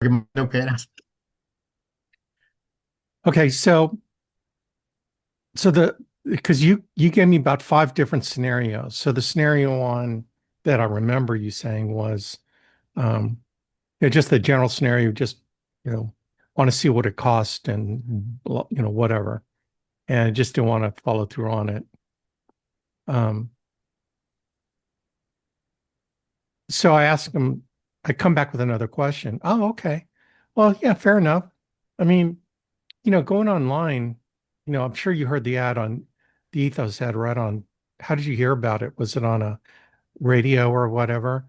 notepad. Okay, so the because you gave me about five different scenarios. So the scenario one that I remember you saying was just the general scenario, just you know, want to see what it cost and whatever. And I just didn't want to follow through on it. Um, so I asked him, I come back with another question. Oh, okay. Well, yeah, fair enough. I mean, going online, I'm sure you heard the ad on the Ethos ad right on. How did you hear about it? Was it on a radio or whatever?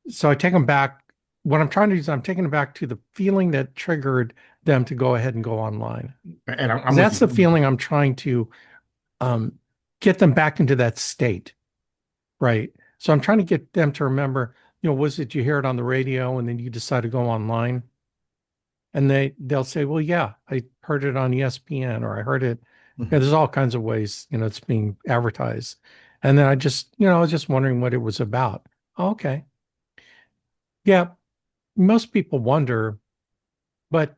So I take them back. What I'm trying to do is I'm taking them back to the feeling that triggered them to go ahead and go online. And I'm Because with that's the you. feeling I'm trying to um, get them back into that state, right? So I'm trying to get them to remember, was it you hear it on the radio and then you decide to go online? And they'll say, well, yeah, I heard it on ESPN or I heard it. There's all kinds of ways, it's being advertised. And then I was just wondering what it was about. Oh, okay. Yeah, most people wonder, but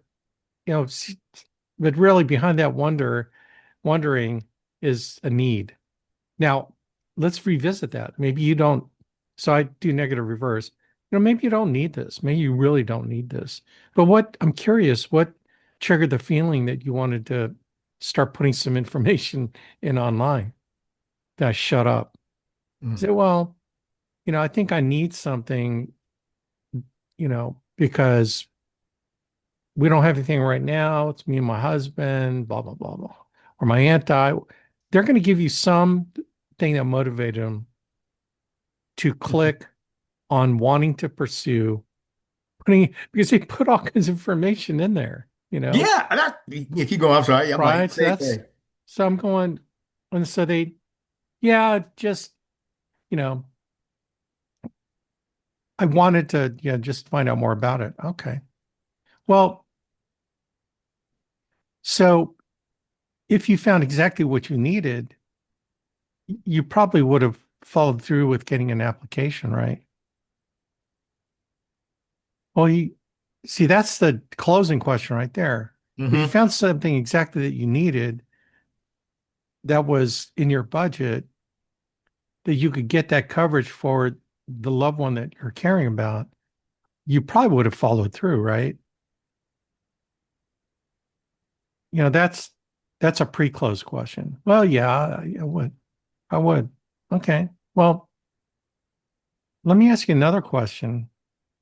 but really behind that wondering is a need. Now, let's revisit that. Maybe you don't. So I do negative reverse. Maybe you don't need this. Maybe you really don't need this. But I'm curious, what triggered the feeling that you wanted to start putting some information in online? That I shut up. I Mhm. said, well, I think I need something, because we don't have anything right now. It's me and my husband, blah, blah, blah, blah. Or my aunt died. They're going to give you some thing that motivated them to click on wanting to pursue putting because they put all kinds of information in there, Yeah, if you go, I'm sorry. I'm like, right? So same that's thing. so I'm going, and so yeah, just you know, I wanted to, yeah, just find out more about it. Okay. Well, so if you found exactly what you needed, you probably would have followed through with getting an application, right? Well, you see, that's the closing question right there. If you Hmm. found something exactly that you needed that was in your budget, that you could get that coverage for the loved one that you're caring about, you probably would have followed through, right? That's a pre-close question. Well, yeah, I would. I would. Okay. Well, let me ask you another question,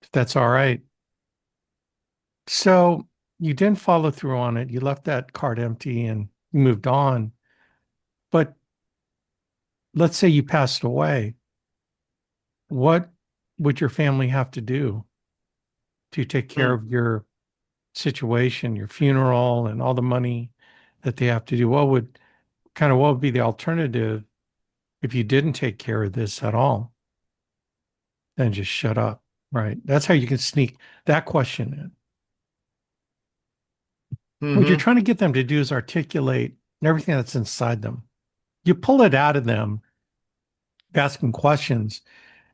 if that's all right. So you didn't follow through on it. You left that card empty and you moved on. But let's say you passed away. What would your family have to do to take care of your situation, your funeral, and all the money that they have to do? What would be the alternative if you didn't take care of this at all? Then just shut up, right? That's how you can sneak that question in. What you're Hmm. trying to get them to do is articulate everything that's inside them. You pull it out of them, asking questions,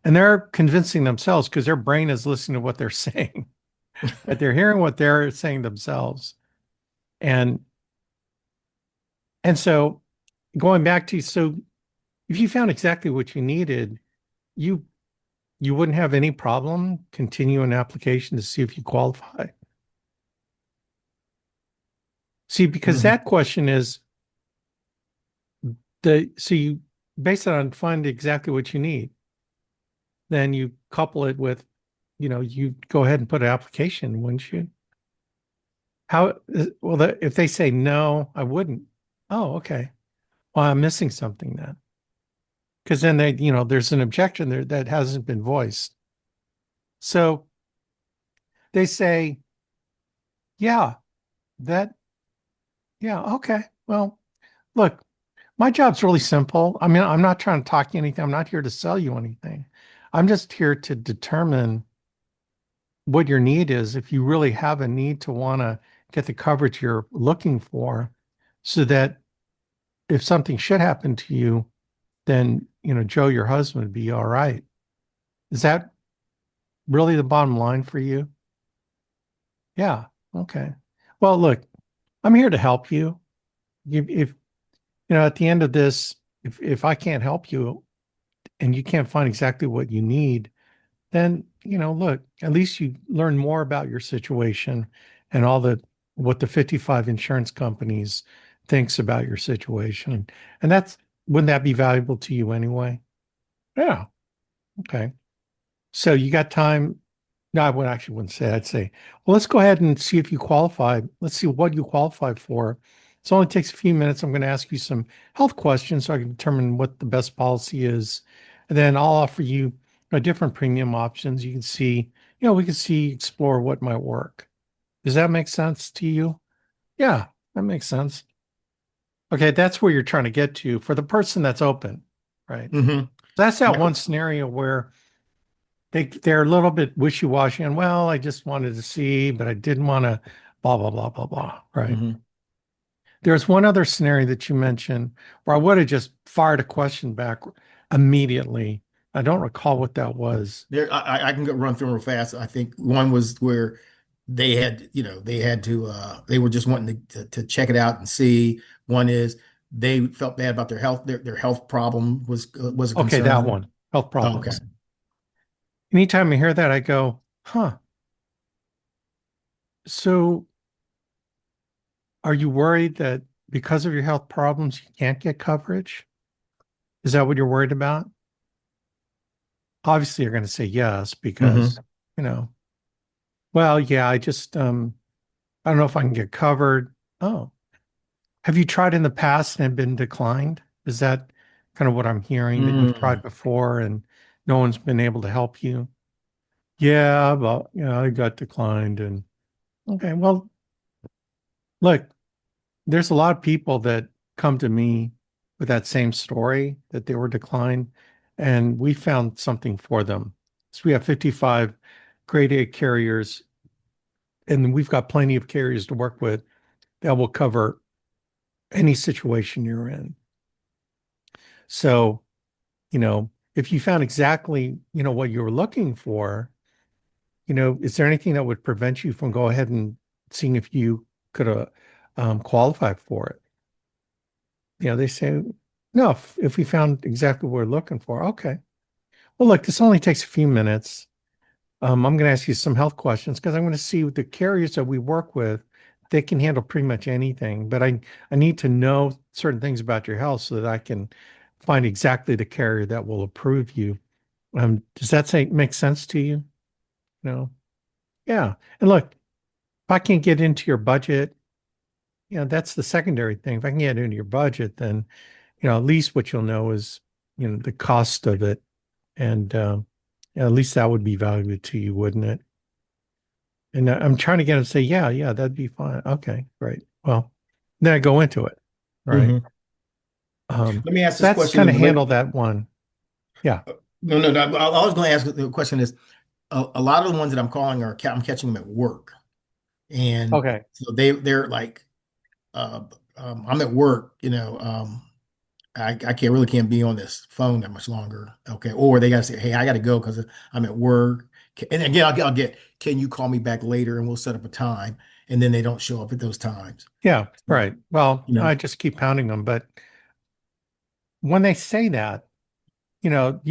and they're convincing themselves because their brain is listening to what they're saying, but they're hearing what they're saying themselves. And so going back to, so if you found exactly what you needed, you you wouldn't have any problem continuing an application to see if you qualify. See, because Hmm. that question is so you base it on find exactly what you need. Then you couple it with, you go ahead and put an application, wouldn't you? Well, if they say no, I wouldn't. Oh, okay. Well, I'm missing something then. Because then there's an objection there that hasn't been voiced. So they say, yeah, that, yeah, okay. Well, look, my job's really simple. I mean, I'm not trying to talk you anything. I'm not here to sell you anything. I'm just here to determine what your need is. If you really have a need to want to get the coverage you're looking for, so that if something should happen to you, then, Joe, your husband, would be all right. Is that really the bottom line for you? Yeah. Okay. Well, look, I'm here to help you. If at the end of this, if I can't help you and you can't find exactly what you need, then, look, at least you learn more about your situation and all the what the 55 insurance companies thinks about your situation. And wouldn't that be valuable to you anyway? Yeah. Okay. So you got time. No, actually wouldn't say. I'd say, well, let's go ahead and see if you qualify. Let's see what you qualify for. It only takes a few minutes. I'm going to ask you some health questions so I can determine what the best policy is. And then I'll offer you different premium options. You can see, we can explore what might work. Does that make sense to you? Yeah, that makes sense. Okay, that's where you're trying to get to for the person that's open, right? Hmm. That's that My, one scenario where they're a little bit wishy-washy and well, I just wanted to see, but I didn't want to blah blah blah blah blah. Right. mhm. There's one other scenario that you mentioned where I would have just fired a question back immediately. I don't recall what that was. I can go run through them real fast. I think one was where they had to, they were just wanting to check it out and see. One is they felt bad about their health. Their health problem was a Okay, that concern. one, health Oh, okay. problems. Anytime I hear that, I go, huh. So are you worried that because of your health problems, you can't get coverage? Is that what you're worried about? Obviously, you're going to say yes because, Hmm. you know, well, yeah, I don't know if I can get covered. Oh, have you tried in the past and been declined? Is that kind of what I'm hearing that you've tried Mm. before and no one's been able to help you? Yeah, but I got declined and okay, well, look, there's a lot of people that come to me with that same story that they were declined and we found something for them. So we have 55 grade A carriers and we've got plenty of carriers to work with that will cover any situation you're in. So, if you found exactly, what you were looking for, is there anything that would prevent you from go ahead and seeing if you could qualify for it? They say, no, if we found exactly what we're looking for, okay. Well, look, this only takes a few minutes. I'm going to ask you some health questions because I'm going to see with the carriers that we work with, they can handle pretty much anything. But I need to know certain things about your health so that I can find exactly the carrier that will approve you. Does that make sense to you? No. Yeah. And look, if I can't get into your budget, that's the secondary thing. If I can get into your budget, then, at least what you'll know is, the cost of it. And at least that would be valuable to you, wouldn't it? And I'm trying to get him to say, yeah, yeah, that'd be fine. Okay, great. Well, then I go into it. Right. Hmm. Let me ask this That's question kind in of handle relate. that one. Yeah. No, no, no. I was going to ask the question is a lot of the ones that I'm calling I'm catching them at work, and Okay. so they're like, uh, I'm at work, I can't be on this phone that much longer. Okay. Or they got to say, hey, I got to go because I'm at work. And again, I'll get, can you call me back later and we'll set up a time? And then they don't show up at those times. Yeah. So, Right. Well, you know, I just keep pounding them. But when they say that, you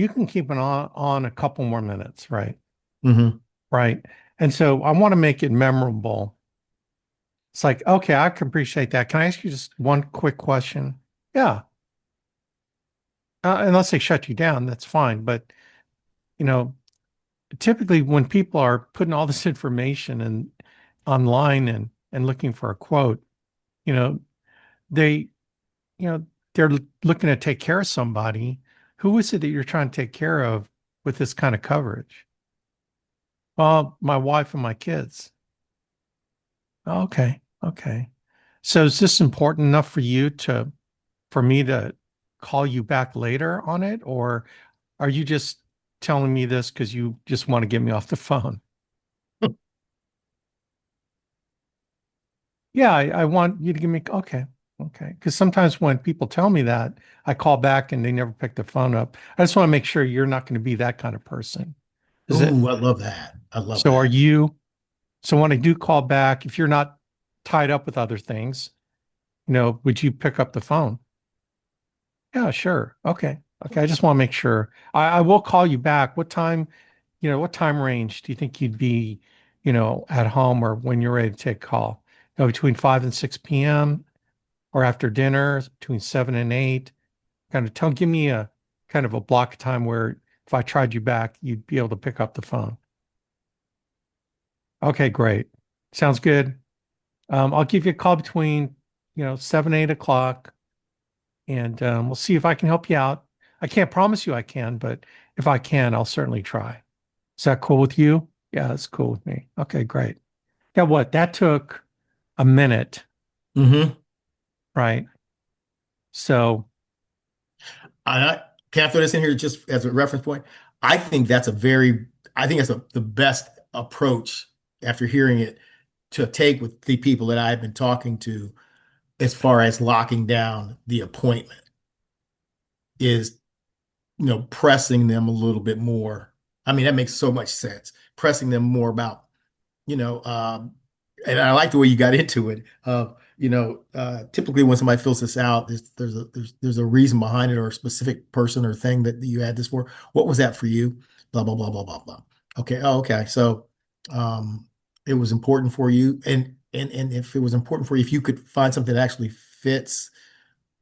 can keep it on a couple more minutes. Right. hmm. Right. And so I want to make it memorable. It's like, okay, I can appreciate that. Can I ask you just one quick question? Yeah. Unless they shut you down, that's fine. But, you know, typically when people are putting all this information and online and looking for a quote, you know, they, you know, they're looking to take care of somebody. Who is it that you're trying to take care of with this kind of coverage? Well, my wife and my kids. Okay. Okay. So is this important enough for me to call you back later on it? Or are you just telling me this because you just want to get me off the phone? Yeah, I want you to give me, okay. Okay. Because sometimes when people tell me that, I call back and they never pick the phone up. I just want to make sure you're not going to be that kind of person. Is it? Ooh, I love that. I love So are that. you? So when I do call back, if you're not tied up with other things, would you pick up the phone? Yeah, sure. Okay. Okay. I just want to make sure. I will call you back. What time range do you think you'd be, at home or when you're ready to take a call? Between 5 and 6 p.m. or after dinner, between 7 and 8. Give me a kind of a block of time where if I tried you back, you'd be able to pick up the phone. Okay, great. Sounds good. I'll give you a call between, 7, 8 o'clock, and we'll see if I can help you out. I can't promise you I can, but if I can, I'll certainly try. Is that cool with you? Yeah, that's cool with me. Okay, great. Yeah, what? That took a minute, Hmm. right? So, I can I throw this in here just as a reference point? I think that's the best approach after hearing it to take with the people that I've been talking to as far as locking down the appointment is, pressing them a little bit more. I mean, that makes so much sense. Pressing them more about, you know, and I like the way you got into it. Typically when somebody fills this out, there's a reason behind it or a specific person or thing that you had this for. What was that for you? Blah blah blah blah blah blah. Okay. Oh, okay. So, it was important for you, and if it was important for you, if you could find something that actually fits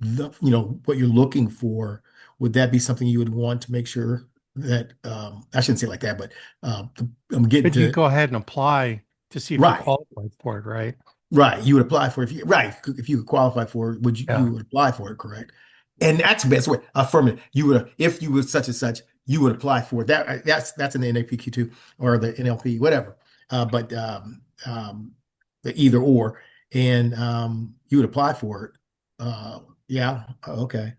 what you're looking for, would that be something you would want to make sure that I shouldn't say it like that, but I'm getting but you to go ahead and apply to see if you're right. qualified for it, right? Right. You would apply for it if you could qualify for it, you Yeah. would apply for it, correct? And that's the best way. Affirmative. You would if you were such and such, you would apply for it. That's in the NAPQ too, or the NLP, whatever. But the either or, and you would apply for it. Yeah. Okay.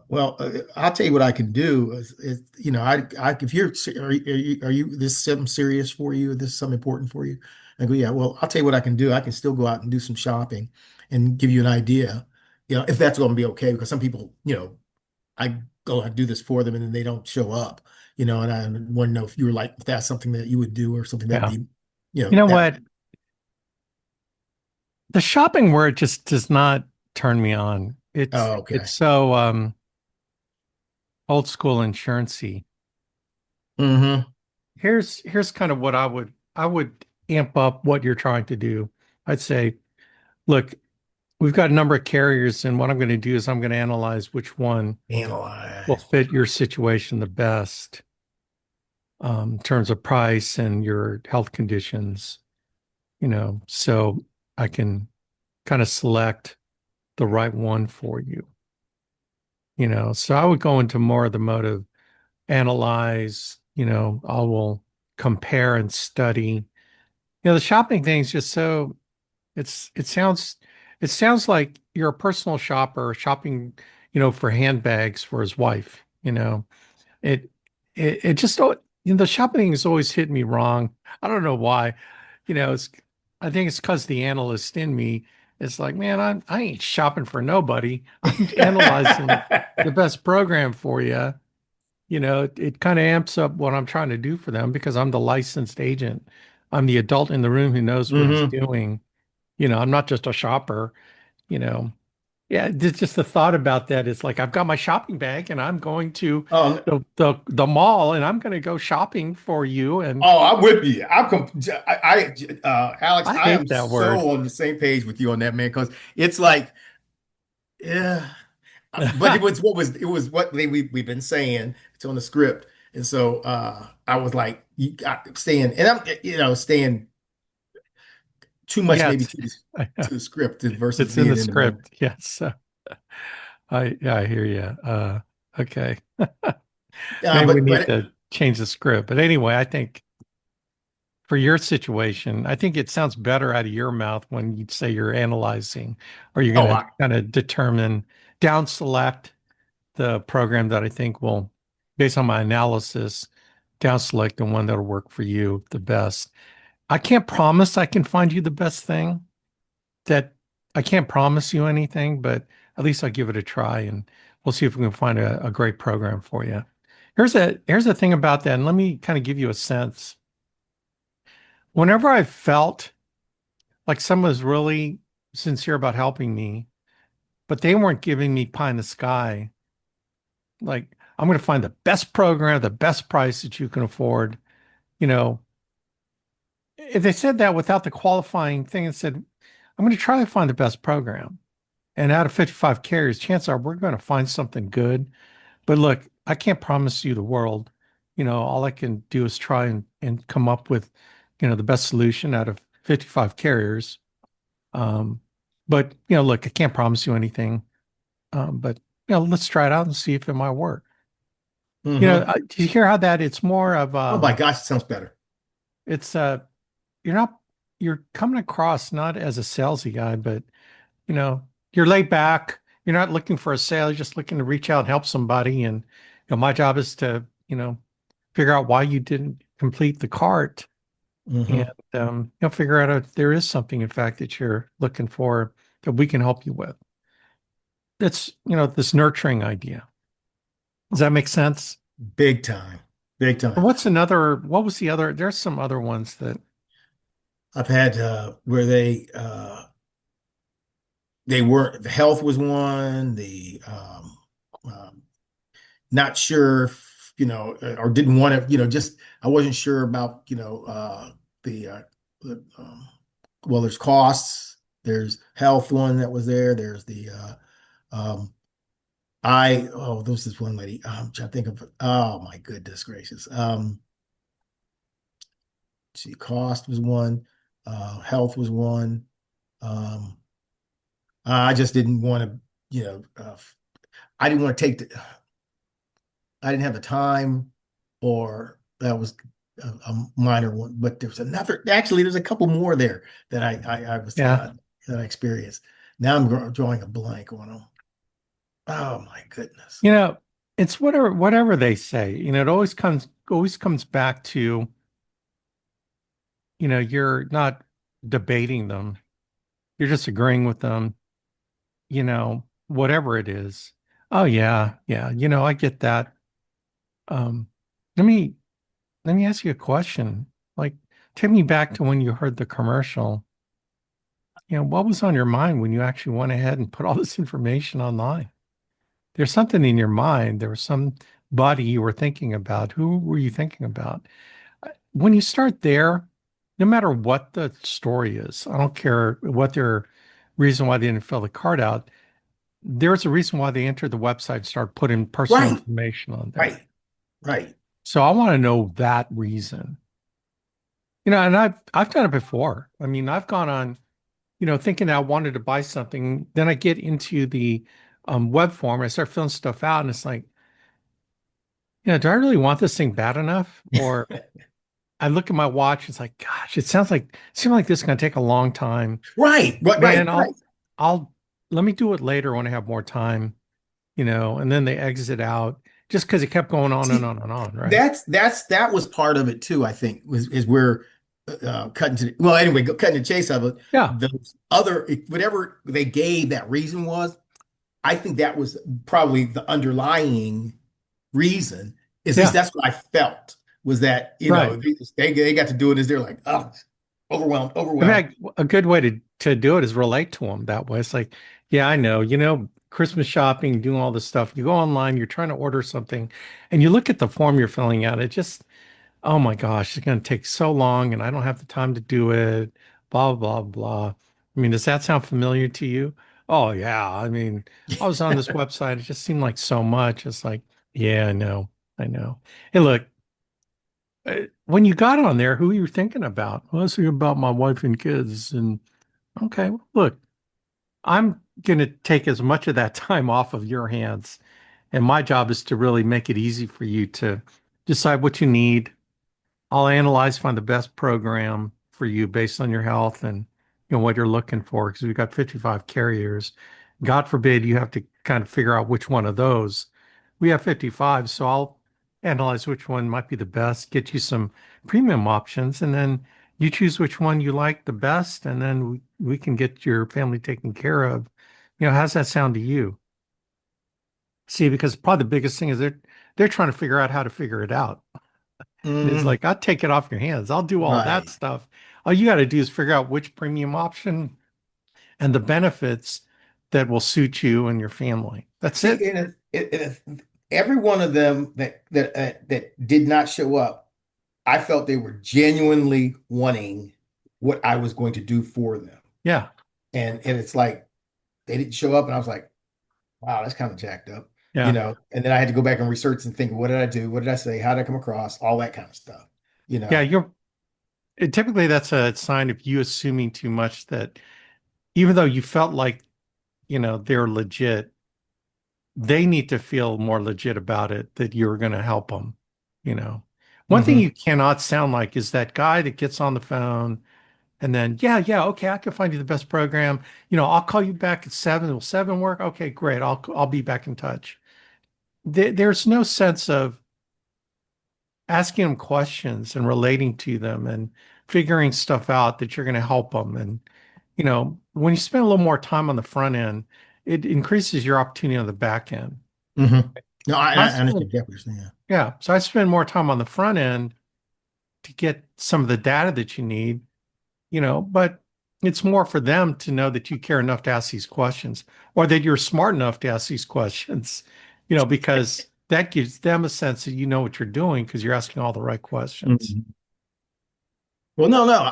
Well, I'll tell you what I can do if you're, are you, this is something serious for you? This is something important for you? I go, yeah, well, I'll tell you what I can do. I can still go out and do some shopping and give you an idea, if that's going to be okay. Because some people, I go and do this for them and then they don't show up, and I want to know if you were like, if that's something that you would do or something that would Yeah. be, You know that. what? The shopping word just does not turn me on. It's Oh, it's okay. so old school insurancy. Mm-hmm. Here's kind of what I would amp up what you're trying to do. I'd say, look, we've got a number of carriers, and what I'm going to do is I'm going to analyze which one will Analyze. fit your situation the best, in terms of price and your health conditions, so I can kind of select the right one for you. So I would go into more of the mode of analyze, I will compare and study. The shopping thing is just so it's it sounds like you're a personal shopper shopping, for handbags for his wife. It it just the shopping has always hit me wrong. I don't know why. It's I think it's because the analyst in me is like, man, I ain't shopping for nobody. I'm analyzing the best program for you. It kind of amps up what I'm trying to do for them because I'm the licensed agent. I'm the adult in the room who knows what he's Mm-hmm. doing. I'm not just a shopper, you know. Yeah, just the thought about that is like I've got my shopping bag and I'm going to Oh, the mall and I'm going to go shopping for you. And oh, I'm with you. Alex, I I am hate that word. so on the same page with you on that, man, because it's like, yeah. But it was what we've been saying. It's on the script. And so I was like, you got staying, and I'm, staying too much Yeah, maybe to the script versus it's in the being in the moment. script. Yes. I hear you. Okay. Maybe we need But to change the script. But anyway, I think for your situation, I think it sounds better out of your mouth when you say you're analyzing or you're oh, going to kind of determine, down select the program that I think will, based on my analysis, down select the one that'll work for you the best. I can't promise I can find you the best thing. That I can't promise you anything, but at least I'll give it a try and we'll see if we can find a great program for you. Here's a thing about that, and let me kind of give you a sense. whenever I felt like someone was really sincere about helping me, but they weren't giving me pie in the sky, like I'm going to find the best program, the best price that you can afford. You know, if they said that without the qualifying thing and said, I'm going to try to find the best program. And out of 55 carriers, chances are we're going to find something good. But look, I can't promise you the world. All I can do is try and come up with, the best solution out of 55 carriers. Um, but, look, I can't promise you anything. But, let's try it out and see if it might work. Hmm. Do you hear how that it's more of, Oh my gosh, it sounds better. it's, you're not, you're coming across not as a salesy guy, but you know, you're laid back. You're not looking for a sale. You're just looking to reach out and help somebody. And my job is to, figure out why you didn't complete the cart and Hmm. figure out if there is something, in fact, that you're looking for that we can help you with. It's, this nurturing idea. Does that make sense? Big time. Big time. What was the other? There's some other ones that, I've had where they weren't, the health was one, the not sure if, or didn't want to, just I wasn't sure about, the well, there's costs, there's health one that was there, there's the this is one lady. I'm trying to think of, oh my goodness gracious. See, cost was one, health was one. Um, I just didn't want to, I didn't want to I didn't have the time, or that was a minor one. But actually, there's a couple more there that I was yeah, that I experienced. Now I'm drawing a blank on them. Oh my goodness. you know, it's whatever they say. It always comes back to, you're not debating them. You're just agreeing with them, whatever it is. Oh yeah, yeah, I get that. Um, let me let me ask you a question. Like, take me back to when you heard the commercial. What was on your mind when you actually went ahead and put all this information online? There's something in your mind. There was somebody you were thinking about. Who were you thinking about? When you start there, no matter what the story is, I don't care what their reason why they didn't fill the card out. There's a reason why they entered the website and start putting personal Right, information on there. right, right. So I want to know that reason. And I've done it before. I mean, I've gone on, thinking I wanted to buy something. Then I get into the web form, I start filling stuff out, and it's like, do I really want this thing bad enough? Or I look at my watch, it's like, gosh, seems like this is gonna take a long time. Right, right, right, Man, right. I'll let me do it later when I have more time, and then they exit out just because it kept going on and See, on and on, right? that was part of it too. I think was is where cutting to well, anyway, cutting the chase of it. Yeah, Those other whatever they gave that reason was, I think that was probably the underlying reason. At least yeah, that's what I felt was that right. they got to do it as they're like, oh, overwhelmed, In overwhelmed. fact, a good way to do it is relate to them that way. It's like, yeah, I know, Christmas shopping, doing all this stuff. You go online, you're trying to order something, and you look at the form you're filling out. It just, oh my gosh, it's going to take so long, and I don't have the time to do it. Blah blah blah. I mean, does that sound familiar to you? Oh yeah. I mean, I was on this website. It just seemed like so much. It's like, yeah, I know, I know. Hey, look, when you got on there, who you were thinking about? Well, I was thinking about my wife and kids, and okay, well, look, I'm going to take as much of that time off of your hands. And my job is to really make it easy for you to decide what you need. I'll analyze, find the best program for you based on your health and what you're looking for. Because we've got 55 carriers. God forbid you have to kind of figure out which one of those. We have 55, so I'll analyze which one might be the best, get you some premium options, and then you choose which one you like the best, and then we can get your family taken care of. How's that sound to you? See, because probably the biggest thing is they're trying to figure out how to figure it out. And it's Hmm. like, I'll take it off your hands. I'll do all that Right. stuff. All you got to do is figure out which premium option and the benefits that will suit you and your family. That's See, it. every one of them that did not show up, I felt they were genuinely wanting what I was going to do for them. Yeah. And it's like they didn't show up, and I was like, wow, that's kind of jacked up, Yeah. And then I had to go back and research and think, what did I do? What did I say? How did I come across? All that kind of stuff, you Yeah. know. Typically that's a sign of you assuming too much that even though you felt like, they're legit, they need to feel more legit about it that you're going to help them. You know, one thing Hmm. you cannot sound like is that guy that gets on the phone and then, yeah, yeah, okay, I can find you the best program. I'll call you back at 7. Will 7 work? Okay, great. I'll be back in touch. There's no sense of asking them questions and relating to them and figuring stuff out that you're going to help them. And, when you spend a little more time on the front end, it increases your opportunity on the back end. Hmm. No, I I understand spend, exactly what you're saying. yeah. So I spend more time on the front end to get some of the data that you need, but it's more for them to know that you care enough to ask these questions or that you're smart enough to ask these questions, because that gives them a sense that you know what you're doing because you're asking all the right questions. Mhm. Well, no, no.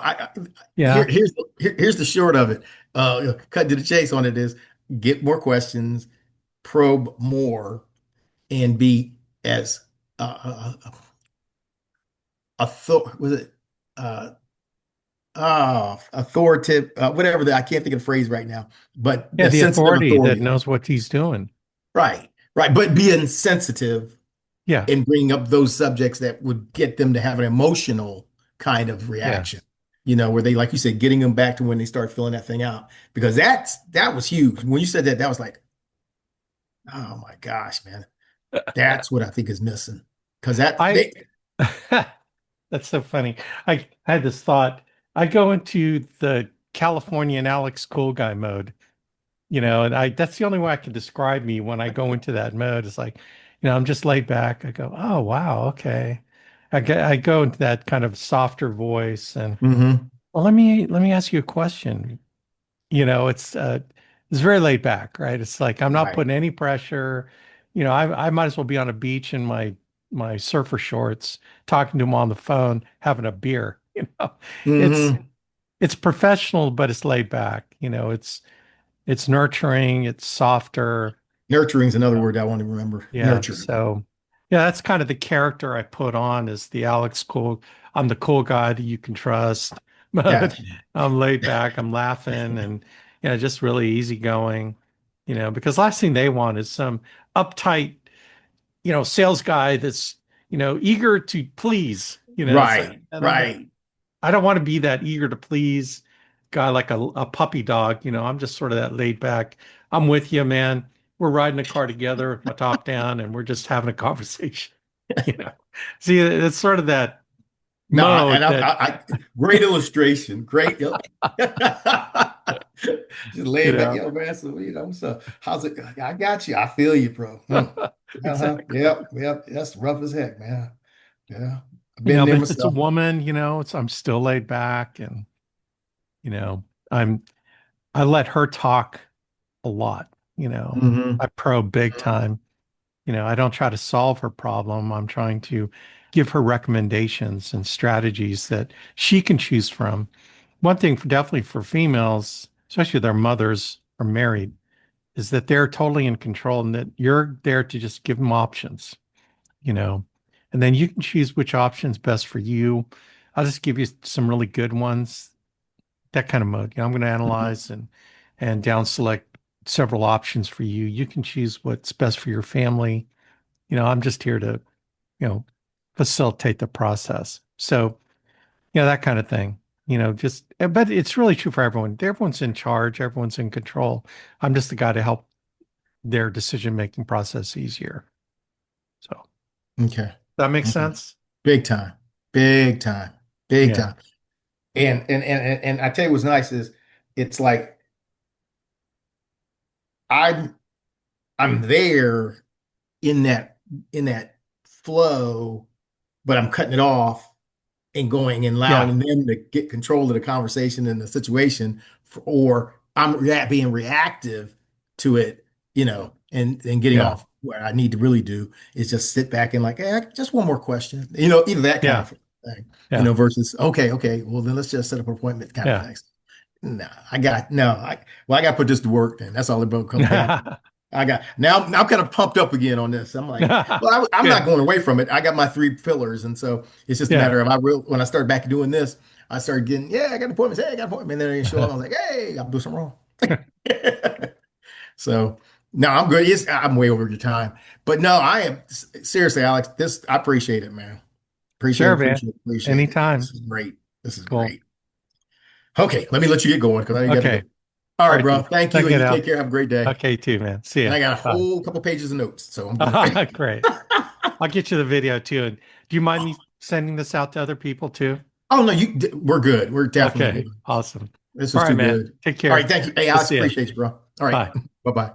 Yeah. Here's the short of it. Cut to the chase on it is get more questions, probe more, and be as author was it uh authoritative, whatever I can't think of the phrase right now, but Yeah. the The sensitive authority that authority. knows what he's doing. Right, right. But being sensitive Yeah. and bringing up those subjects that would get them to have an emotional kind of Yeah. reaction, where they, like you said, getting them back to when they start filling that thing out. Because that was huge. When you said that, that was like, oh my gosh, man. That's what I think is missing. Because that I, they that's so funny. I had this thought. I go into the Californian Alex Cool Guy mode, and that's the only way I can describe me when I go into that mode. It's like, I'm just laid back. I go, oh wow, okay. I go into that kind of softer voice and hmm well, let me ask you a question. It's very laid back, right? It's like I'm not right. putting any pressure. I might as well be on a beach in my surfer shorts, talking to him on the phone, having a beer. It's Hmm. it's professional, but it's laid back. It's nurturing, it's softer. Nurturing is another word I want to remember. Yeah. Nurturing. So yeah, that's kind of the character I put on is the Alex cool. I'm the cool guy that you can trust. But Gotcha. I'm laid back, I'm laughing and just really easygoing, because last thing they want is some uptight, sales guy that's, eager to please, so, Right, and right. I don't want to be that eager to please guy like a puppy dog. I'm just sort of that laid back. I'm with you, man. We're riding a car together with my top down and we're just having a conversation. You know, see, it's sort of that No, mode that, great illustration. Great. Just you laying back, know, yo, man. So, so how's it? I got you. I feel you, bro. Hmm. Uh-huh. exactly. Yep, yep. That's rough as heck, man. Yeah. I've been But there if it's a myself. woman, I'm still laid back and, you know, I'm, I let her talk a lot, Hmm. I probe big time. I don't try to solve her problem. I'm trying to give her recommendations and strategies that she can choose from. One thing definitely for females, especially their mothers are married, is that they're totally in control and that you're there to just give them options, you know, and then you can choose which option's best for you. I'll just give you some really good ones, that kind of mode. I'm going to Hmm. analyze and down select several options for you. You can choose what's best for your family. I'm just here to, you know, facilitate the process. So, that kind of thing, but it's really true for everyone. Everyone's in charge, everyone's in control. I'm just the guy to help their decision-making process easier. So, Okay. that makes Okay. sense? Big time. Big time. Big Yeah. time. And I tell you what's nice is it's like I'm I'm there in that flow but I'm cutting it off and going and Yeah. allowing them to get control of the conversation and the situation, or I'm being reactive to it, and getting Yeah. off. What I need to really do is just sit back and like, just one more question, either that kind Yeah. of thing, Yeah. versus okay, well then let's just set up an appointment kind of Yeah. thing. No, I got to put this to work then. That's all it both comes down to. I got now I'm kind of pumped up again on this. I'm like, well, I'm not Good. going away from it. I got my three pillars, and so it's just a Yeah. matter of when I start back doing this, I started getting, I got appointments. Hey, I got an appointment. And then they show up. I was like, hey, I'm doing something wrong. So no, I'm good. I'm way over your time, but no, I am seriously, Alex. This I appreciate it, man. Sure, man. Appreciate it. This Anytime. is great. This is Cool. great. Okay, let me let you get going because I know you got to Okay. go. All All right, right, bro. dude. Thank you, Thank and you you take now. care. Have a great day. Okay, too, man. See And ya. I got a Bye. whole couple pages of notes, so I'm good. Great. I'll get you the video too. And do you mind me sending this out to other people too? Oh no, we're good. We're definitely Okay. good. Awesome. This All is right, too man. good. Take All right, care. thank you. Hey, We'll Alex, see you. appreciate you, bro. All right, Bye. bye bye.